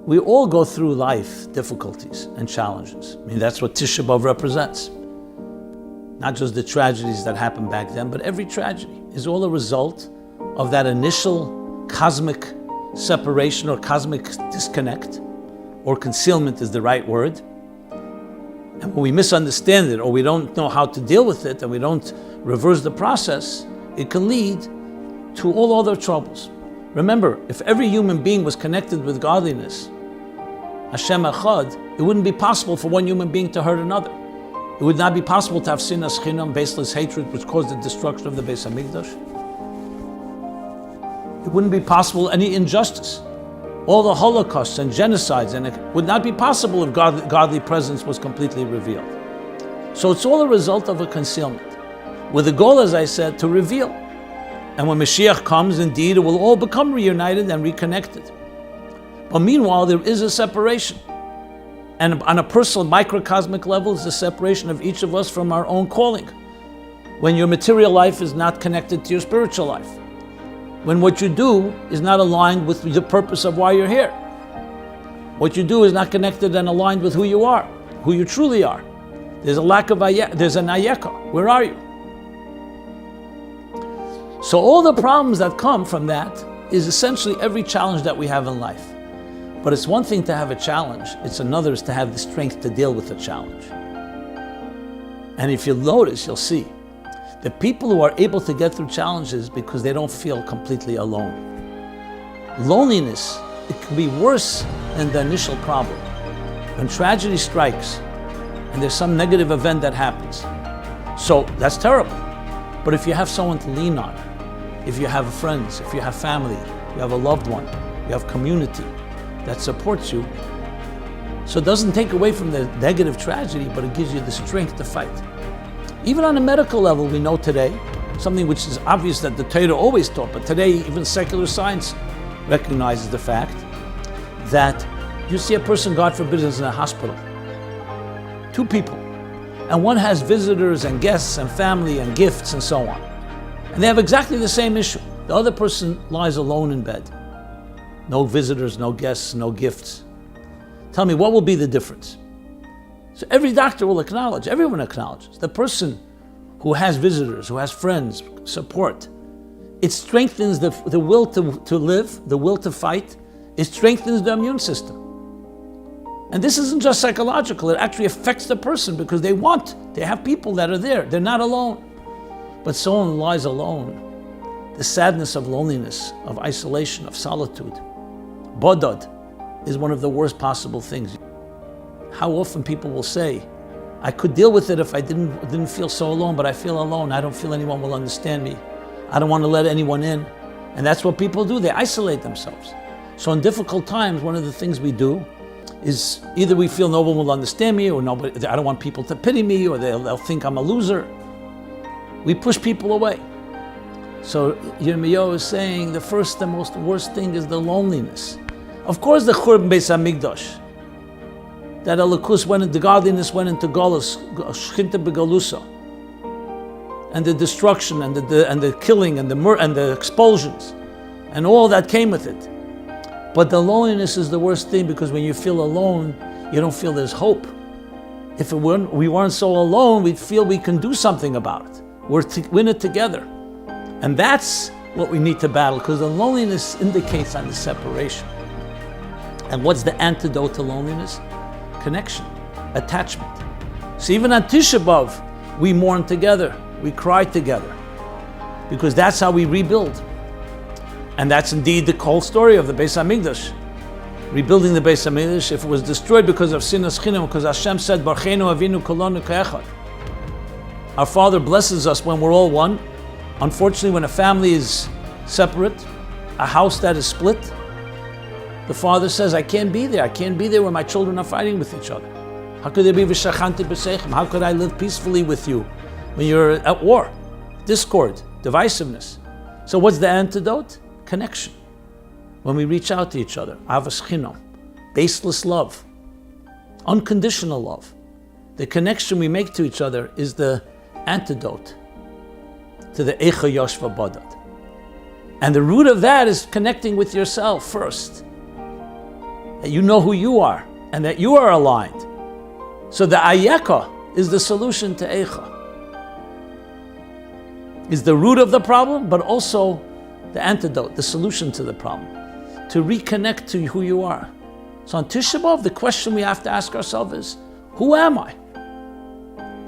We all go through life difficulties and challenges. I mean, that's what Tisha B'Av represents. Not just the tragedies that happened back then, but every tragedy is all a result of that initial cosmic separation or cosmic disconnect, or concealment is the right word. And when we misunderstand it, or we don't know how to deal with it, and we don't reverse the process, it can lead to all other troubles. Remember, if every human being was connected with godliness, Hashem Echad, it wouldn't be possible for one human being to hurt another. It would not be possible to have sinas chinam, baseless hatred, which caused the destruction of the Beis Hamikdash. It wouldn't be possible any injustice. All the holocausts and genocides, and it would not be possible if godly presence was completely revealed. So it's all a result of a concealment, with the goal, as I said, to reveal. And when Mashiach comes, indeed, it will all become reunited and reconnected. But meanwhile, there is a separation. And on a personal, microcosmic level, it's the separation of each of us from our own calling. When your material life is not connected to your spiritual life. When what you do is not aligned with the purpose of why you're here. What you do is not connected and aligned with who you are, who you truly are. There's a lack of there's an ayeka. Where are you? So all the problems that come from that is essentially every challenge that we have in life. But it's one thing to have a challenge, it's another is to have the strength to deal with the challenge. And if you notice, you'll see, the people who are able to get through challenges because they don't feel completely alone. Loneliness, it can be worse than the initial problem. When tragedy strikes and there's some negative event that happens, so that's terrible. But if you have someone to lean on, if you have friends, if you have family, you have a loved one, you have community that supports you, so it doesn't take away from the negative tragedy, but it gives you the strength to fight. Even on a medical level, we know today, something which is obvious that the Torah always taught, but today even secular science recognizes the fact that you see a person, God forbid, is in a hospital. Two people. And one has visitors and guests and family and gifts and so on. And they have exactly the same issue. The other person lies alone in bed. No visitors, no guests, no gifts. Tell me, what will be the difference? So every doctor will acknowledge, everyone acknowledges, the person who has visitors, who has friends, support, it strengthens the will to live, the will to fight. It strengthens the immune system. And this isn't just psychological, it actually affects the person because they have people that are there, they're not alone. But someone lies alone, the sadness of loneliness, of isolation, of solitude, bodod, is one of the worst possible things. How often people will say, I could deal with it if I didn't feel so alone, but I feel alone, I don't feel anyone will understand me. I don't want to let anyone in. And that's what people do, they isolate themselves. So in difficult times, one of the things we do is either we feel no one will understand me, or nobody, I don't want people to pity me, or they'll think I'm a loser. We push people away. So Yirmiyahu is saying the worst thing is the loneliness. Of course the Churban Beis Hamikdash, that the godliness went into Golus, Shchinta Begalusa, and the destruction and the killing and the expulsions, and all that came with it. But the loneliness is the worst thing, because when you feel alone, you don't feel there's hope. If we weren't so alone, we'd feel we can do something about it. We're to win it together. And that's what we need to battle, because the loneliness indicates on the separation. And what's the antidote to loneliness? Connection, attachment. So even on Tisha B'Av, we mourn together, we cry together, because that's how we rebuild. And that's indeed the whole story of the Beis Hamikdash. Rebuilding the Beis Hamikdash, if it was destroyed because of sinas chinam, because Hashem said, Barcheinu Avinu Kolonu Ka'echad. Our Father blesses us when we're all one. Unfortunately, when a family is separate, a house that is split, the Father says, I can't be there. I can't be there when my children are fighting with each other. How could there be v'shachanti b'seichem? How could I live peacefully with you when you're at war? Discord, divisiveness. So what's the antidote? Connection. When we reach out to each other, avas chinam, baseless love, unconditional love. The connection we make to each other is the antidote to the Eicha Yoshva Badat. And the root of that is connecting with yourself first. that you know who you are and that you are aligned. So the ayeka is the solution to eicha. Is the root of the problem, but also the antidote, the solution to the problem. To reconnect to who you are. So on Tisha B'Av, the question we have to ask ourselves is, who am I?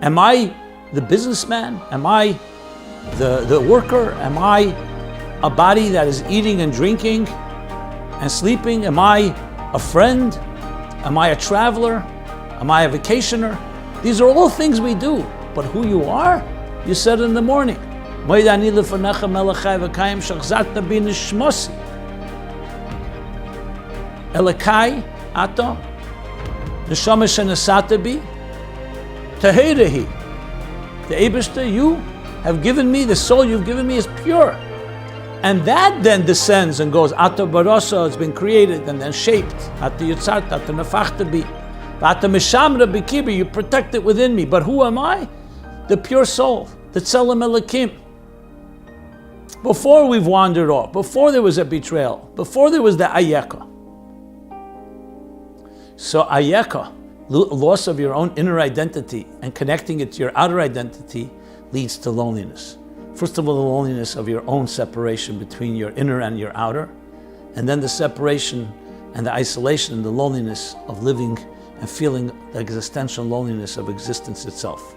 Am I the businessman? Am I the worker? Am I a body that is eating and drinking and sleeping? Am I a friend? Am I a traveler? Am I a vacationer? These are all things we do. But who you are, you said in the morning. Elakai ato neshama shenasata bi tahirehi. The Eibishter, you have given me, the soul you've given me is pure. And that then descends and goes, ato barasa has been created and then shaped. Ato yitzarta, ato nefachta bi. Ato mishamra bikibi, you protect it within me. But who am I? The pure soul, the tzelem elakim. Before we've wandered off, before there was a betrayal, before there was the ayeka. So ayeka, loss of your own inner identity and connecting it to your outer identity, leads to loneliness. First of all, the loneliness of your own separation between your inner and your outer, and then the separation and the isolation and the loneliness of living and feeling the existential loneliness of existence itself.